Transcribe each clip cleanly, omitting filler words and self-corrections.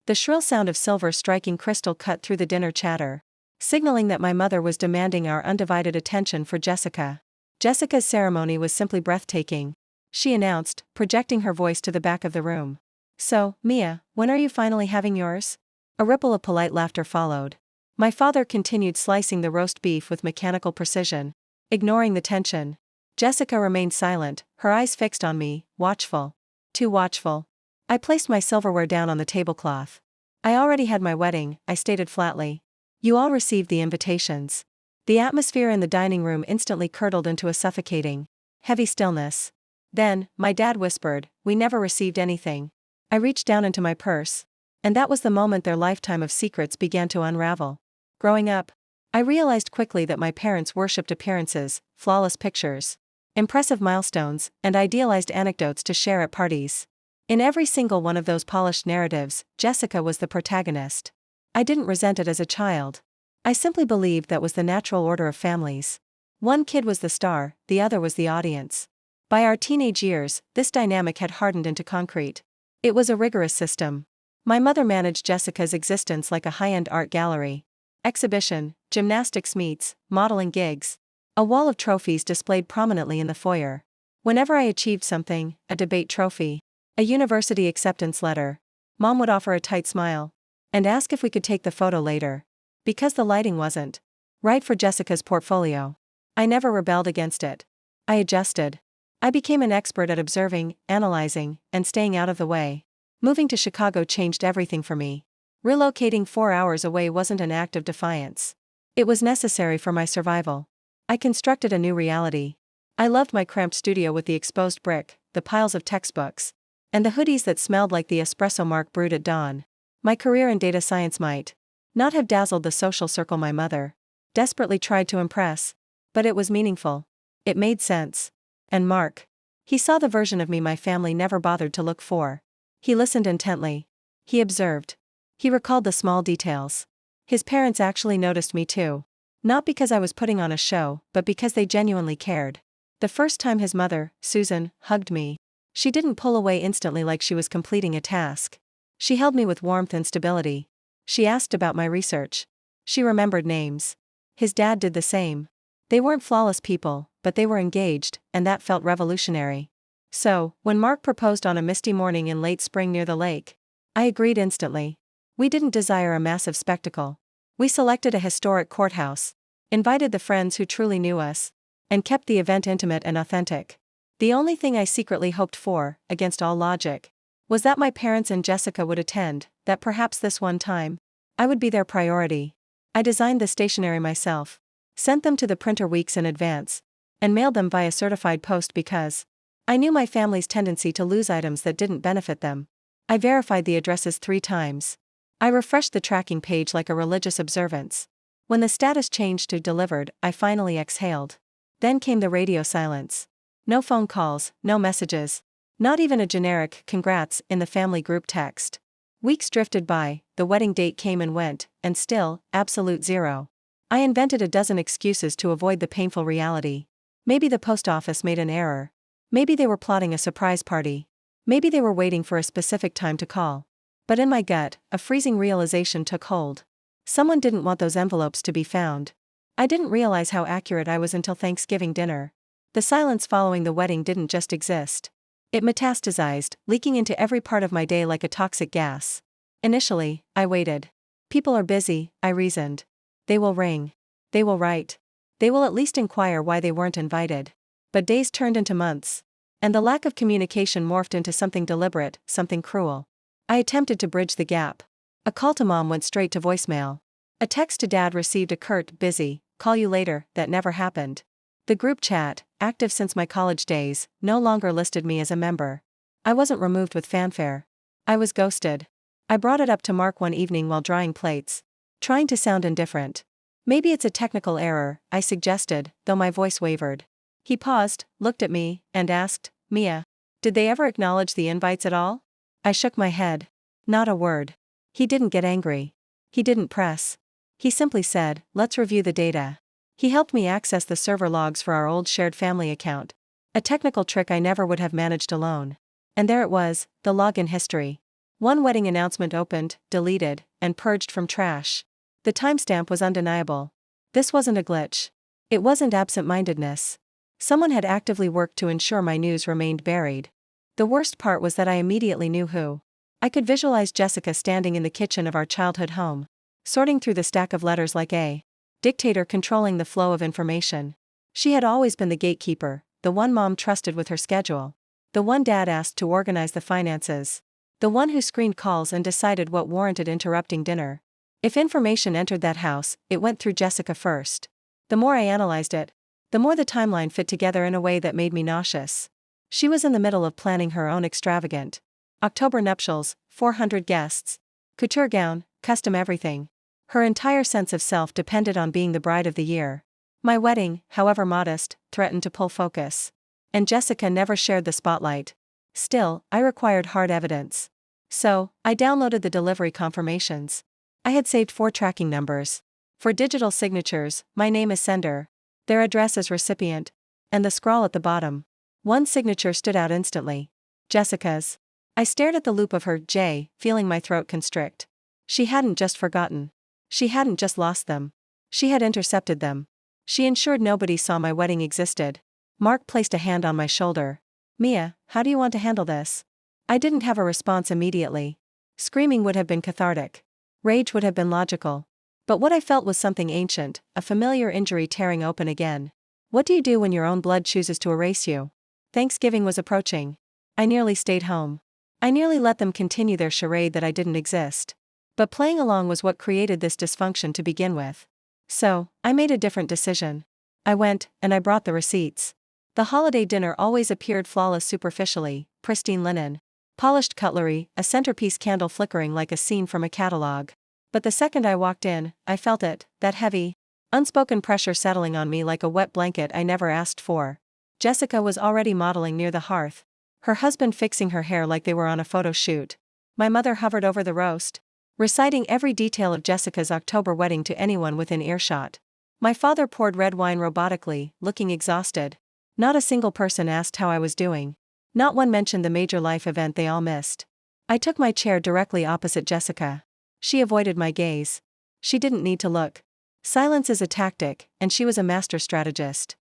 The shrill sound of silver striking crystal cut through the dinner chatter, signaling that my mother was demanding our undivided attention for Jessica. Jessica's ceremony was simply breathtaking, she announced, projecting her voice to the back of the room. So, Mia, when are you finally having yours? A ripple of polite laughter followed. My father continued slicing the roast beef with mechanical precision, ignoring the tension. Jessica remained silent, her eyes fixed on me, watchful. Too watchful. I placed my silverware down on the tablecloth. I already had my wedding, I stated flatly. You all received the invitations. The atmosphere in the dining room instantly curdled into a suffocating, heavy stillness. Then, my dad whispered, we never received anything. I reached down into my purse. And that was the moment their lifetime of secrets began to unravel. Growing up, I realized quickly that my parents worshipped appearances, flawless pictures, impressive milestones, and idealized anecdotes to share at parties. In every single one of those polished narratives, Jessica was the protagonist. I didn't resent it as a child. I simply believed that was the natural order of families. One kid was the star, the other was the audience. By our teenage years, this dynamic had hardened into concrete. It was a rigorous system. My mother managed Jessica's existence like a high-end art gallery. Exhibition, gymnastics meets, modeling gigs. A wall of trophies displayed prominently in the foyer. Whenever I achieved something, a debate trophy, a university acceptance letter, Mom would offer a tight smile and ask if we could take the photo later. Because the lighting wasn't right for Jessica's portfolio, I never rebelled against it. I adjusted. I became an expert at observing, analyzing, and staying out of the way. Moving to Chicago changed everything for me. Relocating 4 hours away wasn't an act of defiance. It was necessary for my survival. I constructed a new reality. I loved my cramped studio with the exposed brick, the piles of textbooks, and the hoodies that smelled like the espresso mark brewed at dawn. My career in data science might not have dazzled the social circle my mother desperately tried to impress, but it was meaningful. It made sense. And Mark. He saw the version of me my family never bothered to look for. He listened intently. He observed. He recalled the small details. His parents actually noticed me too. Not because I was putting on a show, but because they genuinely cared. The first time his mother, Susan, hugged me, she didn't pull away instantly like she was completing a task. She held me with warmth and stability. She asked about my research. She remembered names. His dad did the same. They weren't flawless people, but they were engaged, and that felt revolutionary. So, when Mark proposed on a misty morning in late spring near the lake, I agreed instantly. We didn't desire a massive spectacle. We selected a historic courthouse, invited the friends who truly knew us, and kept the event intimate and authentic. The only thing I secretly hoped for, against all logic, was that my parents and Jessica would attend, that perhaps this one time, I would be their priority. I designed the stationery myself, sent them to the printer weeks in advance, and mailed them via certified post because I knew my family's tendency to lose items that didn't benefit them. I verified the addresses 3 times. I refreshed the tracking page like a religious observance. When the status changed to delivered, I finally exhaled. Then came the radio silence. No phone calls, no messages. Not even a generic "congrats" in the family group text. Weeks drifted by, the wedding date came and went, and still, absolute zero. I invented a dozen excuses to avoid the painful reality. Maybe the post office made an error. Maybe they were plotting a surprise party. Maybe they were waiting for a specific time to call. But in my gut, a freezing realization took hold. Someone didn't want those envelopes to be found. I didn't realize how accurate I was until Thanksgiving dinner. The silence following the wedding didn't just exist. It metastasized, leaking into every part of my day like a toxic gas. Initially, I waited. People are busy, I reasoned. They will ring. They will write. They will at least inquire why they weren't invited. But days turned into months. And the lack of communication morphed into something deliberate, something cruel. I attempted to bridge the gap. A call to Mom went straight to voicemail. A text to Dad received a curt, busy, call you later, that never happened. The group chat, active since my college days, no longer listed me as a member. I wasn't removed with fanfare. I was ghosted. I brought it up to Mark one evening while drying plates, trying to sound indifferent. Maybe it's a technical error, I suggested, though my voice wavered. He paused, looked at me, and asked, Mia, did they ever acknowledge the invites at all? I shook my head. Not a word. He didn't get angry. He didn't press. He simply said, let's review the data. He helped me access the server logs for our old shared family account. A technical trick I never would have managed alone. And there it was, the login history. One wedding announcement opened, deleted, and purged from trash. The timestamp was undeniable. This wasn't a glitch. It wasn't absent-mindedness. Someone had actively worked to ensure my news remained buried. The worst part was that I immediately knew who. I could visualize Jessica standing in the kitchen of our childhood home, sorting through the stack of letters like a dictator controlling the flow of information. She had always been the gatekeeper, the one mom trusted with her schedule, the one dad asked to organize the finances, the one who screened calls and decided what warranted interrupting dinner. If information entered that house, it went through Jessica first. The more I analyzed it, the more the timeline fit together in a way that made me nauseous. She was in the middle of planning her own extravagant October nuptials, 400 guests, couture gown, custom everything. Her entire sense of self depended on being the bride of the year. My wedding, however modest, threatened to pull focus. And Jessica never shared the spotlight. Still, I required hard evidence. So, I downloaded the delivery confirmations. I had saved 4 tracking numbers. For digital signatures, my name is sender, their address as recipient, and the scrawl at the bottom. One signature stood out instantly. Jessica's. I stared at the loop of her J, feeling my throat constrict. She hadn't just forgotten. She hadn't just lost them. She had intercepted them. She ensured nobody saw my wedding existed. Mark placed a hand on my shoulder. Mia, how do you want to handle this? I didn't have a response immediately. Screaming would have been cathartic. Rage would have been logical. But what I felt was something ancient, a familiar injury tearing open again. What do you do when your own blood chooses to erase you? Thanksgiving was approaching. I nearly stayed home. I nearly let them continue their charade that I didn't exist. But playing along was what created this dysfunction to begin with. So, I made a different decision. I went, and I brought the receipts. The holiday dinner always appeared flawless superficially, pristine linen, polished cutlery, a centerpiece candle flickering like a scene from a catalog. But the second I walked in, I felt it, that heavy, unspoken pressure settling on me like a wet blanket I never asked for. Jessica was already modeling near the hearth, her husband fixing her hair like they were on a photo shoot. My mother hovered over the roast, reciting every detail of Jessica's October wedding to anyone within earshot. My father poured red wine robotically, looking exhausted. Not a single person asked how I was doing. Not one mentioned the major life event they all missed. I took my chair directly opposite Jessica. She avoided my gaze. She didn't need to look. Silence is a tactic, and she was a master strategist.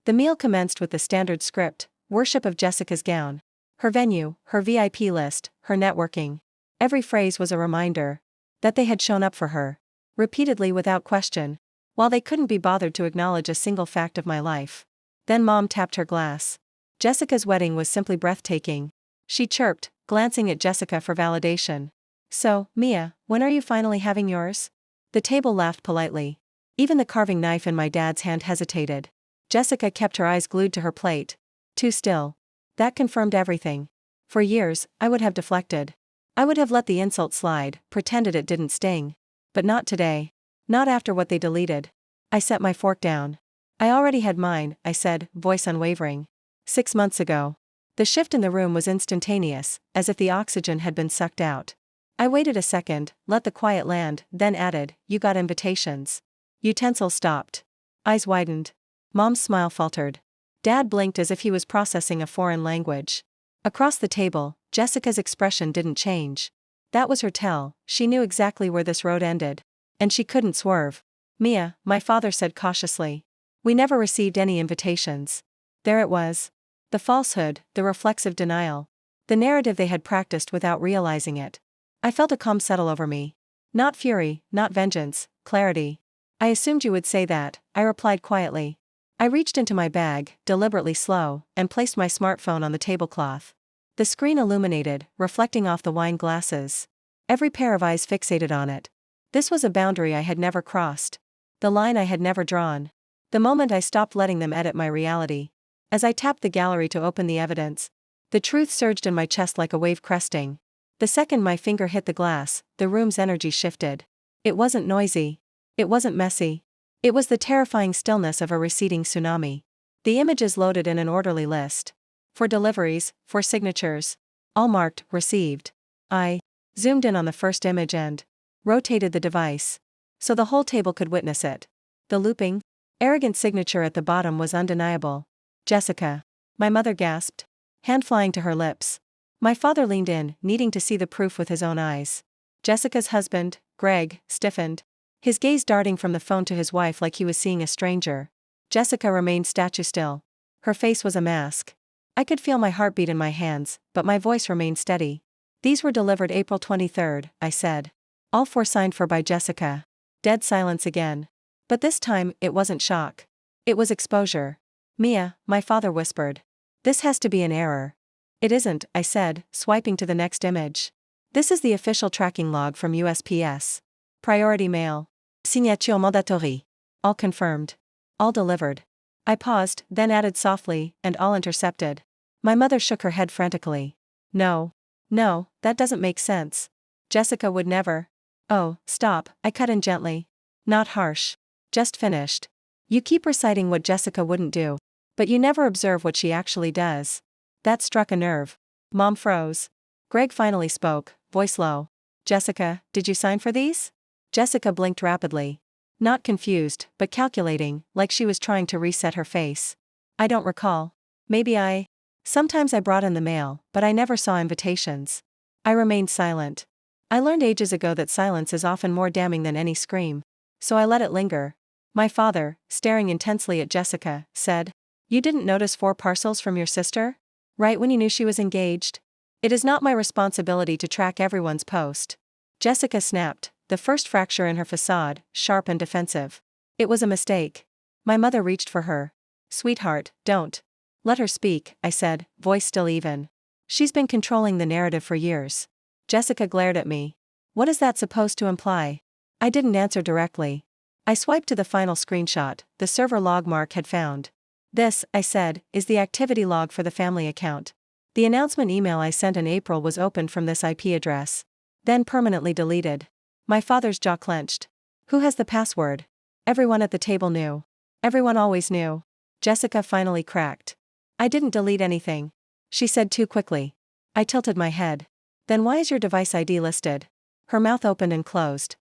The meal commenced with the standard script: worship of Jessica's gown, her venue, her VIP list, her networking. Every phrase was a reminder that they had shown up for her, repeatedly without question, while they couldn't be bothered to acknowledge a single fact of my life. Then Mom tapped her glass. Jessica's wedding was simply breathtaking. She chirped, glancing at Jessica for validation. So, Mia, when are you finally having yours? The table laughed politely. Even the carving knife in my dad's hand hesitated. Jessica kept her eyes glued to her plate. Too still. That confirmed everything. For years, I would have deflected. I would have let the insult slide, pretended it didn't sting. But not today. Not after what they deleted. I set my fork down. I already had mine, I said, voice unwavering. 6 months ago. The shift in the room was instantaneous, as if the oxygen had been sucked out. I waited a second, let the quiet land, then added, you got invitations. Utensils stopped. Eyes widened. Mom's smile faltered. Dad blinked as if he was processing a foreign language. Across the table, Jessica's expression didn't change. That was her tell, she knew exactly where this road ended. And she couldn't swerve. Mia, my father said cautiously. We never received any invitations. There it was. The falsehood, the reflexive denial. The narrative they had practiced without realizing it. I felt a calm settle over me. Not fury, not vengeance, clarity. I assumed you would say that, I replied quietly. I reached into my bag, deliberately slow, and placed my smartphone on the tablecloth. The screen illuminated, reflecting off the wine glasses. Every pair of eyes fixated on it. This was a boundary I had never crossed. The line I had never drawn. The moment I stopped letting them edit my reality. As I tapped the gallery to open the evidence, the truth surged in my chest like a wave cresting. The second my finger hit the glass, the room's energy shifted. It wasn't noisy. It wasn't messy. It was the terrifying stillness of a receding tsunami. The images loaded in an orderly list. For deliveries, for signatures. All marked, received. I zoomed in on the first image and rotated the device so the whole table could witness it. The looping, arrogant signature at the bottom was undeniable. Jessica. My mother gasped, hand flying to her lips. My father leaned in, needing to see the proof with his own eyes. Jessica's husband, Greg, stiffened, his gaze darting from the phone to his wife like he was seeing a stranger. Jessica remained statue still. Her face was a mask. I could feel my heartbeat in my hands, but my voice remained steady. These were delivered April 23rd, I said. All four signed for by Jessica. Dead silence again. But this time, it wasn't shock. It was exposure. Mia, my father whispered. This has to be an error. It isn't, I said, swiping to the next image. This is the official tracking log from USPS. Priority mail. Signature mandatory. All confirmed. All delivered. I paused, then added softly, and all intercepted. My mother shook her head frantically. No. No, that doesn't make sense. Jessica would never. Oh, stop, I cut in gently. Not harsh. Just finished. You keep reciting what Jessica wouldn't do. But you never observe what she actually does. That struck a nerve. Mom froze. Greg finally spoke, voice low. Jessica, did you sign for these? Jessica blinked rapidly. Not confused, but calculating, like she was trying to reset her face. I don't recall. Maybe I. Sometimes I brought in the mail, but I never saw invitations. I remained silent. I learned ages ago that silence is often more damning than any scream. So I let it linger. My father, staring intensely at Jessica, said, You didn't notice 4 parcels from your sister? Right when you knew she was engaged? It is not my responsibility to track everyone's post. Jessica snapped, the first fracture in her facade, sharp and defensive. It was a mistake. My mother reached for her. Sweetheart, don't. Let her speak, I said, voice still even. She's been controlling the narrative for years. Jessica glared at me. What is that supposed to imply? I didn't answer directly. I swiped to the final screenshot the server log Mark had found. This, I said, is the activity log for the family account. The announcement email I sent in April was opened from this IP address. Then permanently deleted. My father's jaw clenched. Who has the password? Everyone at the table knew. Everyone always knew. Jessica finally cracked. I didn't delete anything. She said too quickly. I tilted my head. Then why is your device ID listed? Her mouth opened and closed.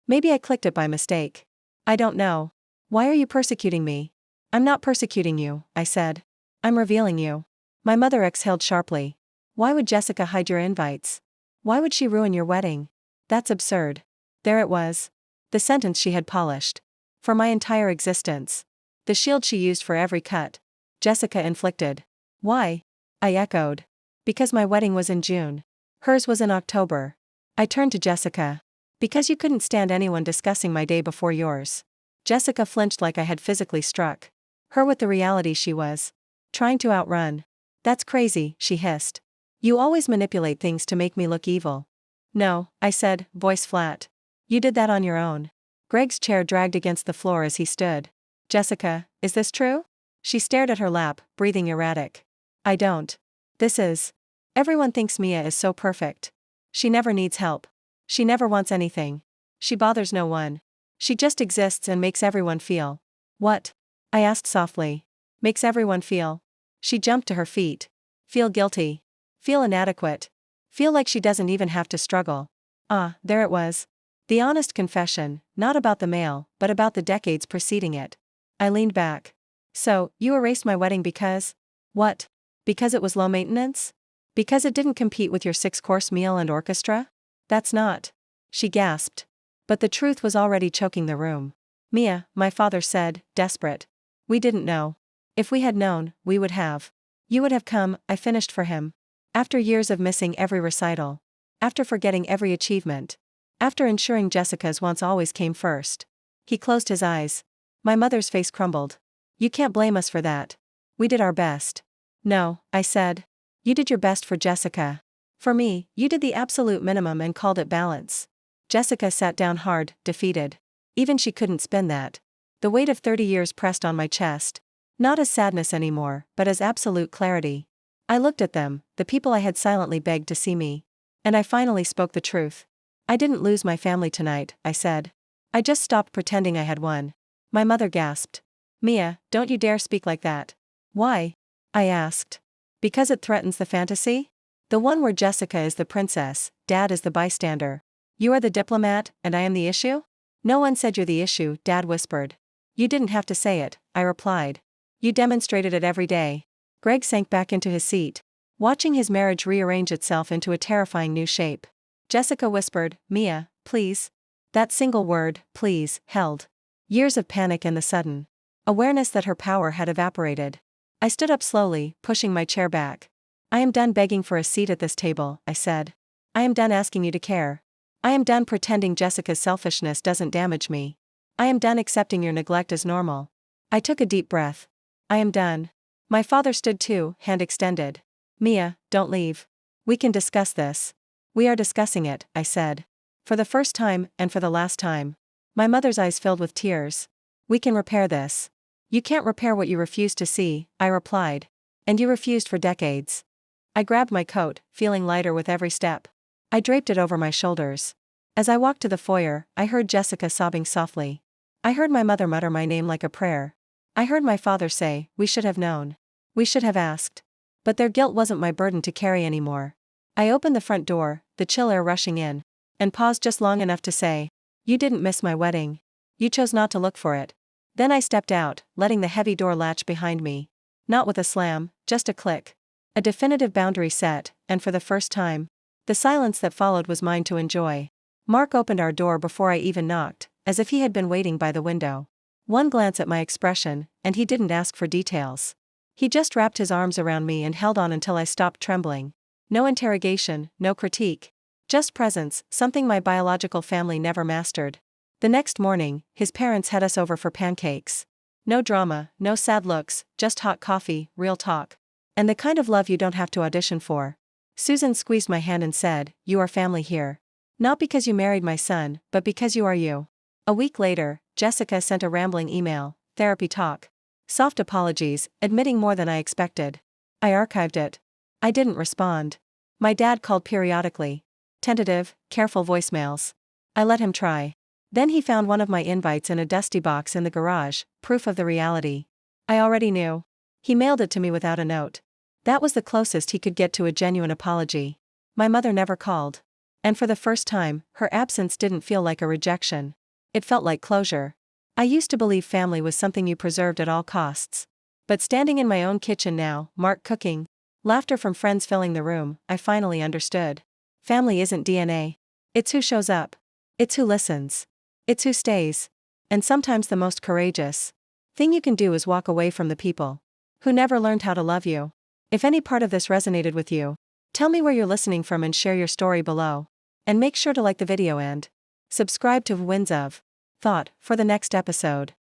Maybe I clicked it by mistake. I don't know. Why are you persecuting me? I'm not persecuting you, I said. I'm revealing you. My mother exhaled sharply. Why would Jessica hide your invites? Why would she ruin your wedding? That's absurd. There it was. The sentence she had polished. For my entire existence. The shield she used for every cut. Jessica inflicted. Why? I echoed. Because my wedding was in June. Hers was in October. I turned to Jessica. Because you couldn't stand anyone discussing my day before yours. Jessica flinched like I had physically struck her with the reality she was trying to outrun. That's crazy, she hissed. You always manipulate things to make me look evil. No, I said, voice flat. You did that on your own. Greg's chair dragged against the floor as he stood. Jessica, is this true? She stared at her lap, breathing erratic. I don't. This is. Everyone thinks Mia is so perfect. She never needs help. She never wants anything. She bothers no one. She just exists and makes everyone feel. What? I asked softly. Makes everyone feel. She jumped to her feet. Feel guilty. Feel inadequate. Feel like she doesn't even have to struggle. Ah, there it was. The honest confession, not about the mail, but about the decades preceding it. I leaned back. So, you erased my wedding because? What? Because it was low maintenance? Because it didn't compete with your 6-course meal and orchestra? That's not. She gasped. But the truth was already choking the room. Mia, my father said, desperate. We didn't know. If we had known, we would have. You would have come, I finished for him. After years of missing every recital. After forgetting every achievement. After ensuring Jessica's wants always came first. He closed his eyes. My mother's face crumbled. You can't blame us for that. We did our best. No, I said. You did your best for Jessica. For me, you did the absolute minimum and called it balance. Jessica sat down hard, defeated. Even she couldn't spin that. The weight of 30 years pressed on my chest. Not as sadness anymore, but as absolute clarity. I looked at them, the people I had silently begged to see me. And I finally spoke the truth. I didn't lose my family tonight, I said. I just stopped pretending I had won. My mother gasped. Mia, don't you dare speak like that. Why? I asked. Because it threatens the fantasy? The one where Jessica is the princess, Dad is the bystander. You are the diplomat, and I am the issue? No one said you're the issue, Dad whispered. You didn't have to say it, I replied. You demonstrated it every day. Greg sank back into his seat. watching his marriage rearrange itself into a terrifying new shape. Jessica whispered, "Mia, please." That single word, please, held years of panic and the sudden awareness that her power had evaporated. I stood up slowly, pushing my chair back. "I am done begging for a seat at this table," I said. "I am done asking you to care. I am done pretending Jessica's selfishness doesn't damage me. I am done accepting your neglect as normal." I took a deep breath. "I am done." My father stood too, hand extended. "Mia, don't leave. We can discuss this." "We are discussing it," I said. "For the first time, and for the last time." My mother's eyes filled with tears. "We can repair this." "You can't repair what you refuse to see," I replied. "And you refused for decades." I grabbed my coat, feeling lighter with every step. I draped it over my shoulders. As I walked to the foyer, I heard Jessica sobbing softly. I heard my mother mutter my name like a prayer. I heard my father say, "We should have known. We should have asked." But their guilt wasn't my burden to carry anymore. I opened the front door, the chill air rushing in, and paused just long enough to say, "You didn't miss my wedding. You chose not to look for it." Then I stepped out, letting the heavy door latch behind me. Not with a slam, just a click. A definitive boundary set, and for the first time, the silence that followed was mine to enjoy. Mark opened our door before I even knocked, as if he had been waiting by the window. One glance at my expression, and he didn't ask for details. He just wrapped his arms around me and held on until I stopped trembling. No interrogation, no critique. Just presence, something my biological family never mastered. The next morning, his parents had us over for pancakes. No drama, no sad looks, just hot coffee, real talk. And the kind of love you don't have to audition for. Susan squeezed my hand and said, "You are family here. Not because you married my son, but because you are you." A week later, Jessica sent a rambling email, "Therapy talk." Soft apologies, admitting more than I expected. I archived it. I didn't respond. My dad called periodically. Tentative, careful voicemails. I let him try. Then he found one of my invites in a dusty box in the garage, proof of the reality. I already knew. He mailed it to me without a note. That was the closest he could get to a genuine apology. My mother never called. And for the first time, her absence didn't feel like a rejection. It felt like closure. I used to believe family was something you preserved at all costs. But standing in my own kitchen now, Mark cooking, laughter from friends filling the room, I finally understood. Family isn't DNA. It's who shows up. It's who listens. It's who stays. And sometimes the most courageous thing you can do is walk away from the people who never learned how to love you. If any part of this resonated with you, tell me where you're listening from and share your story below. And make sure to like the video and subscribe to Winds of Thought for the next episode.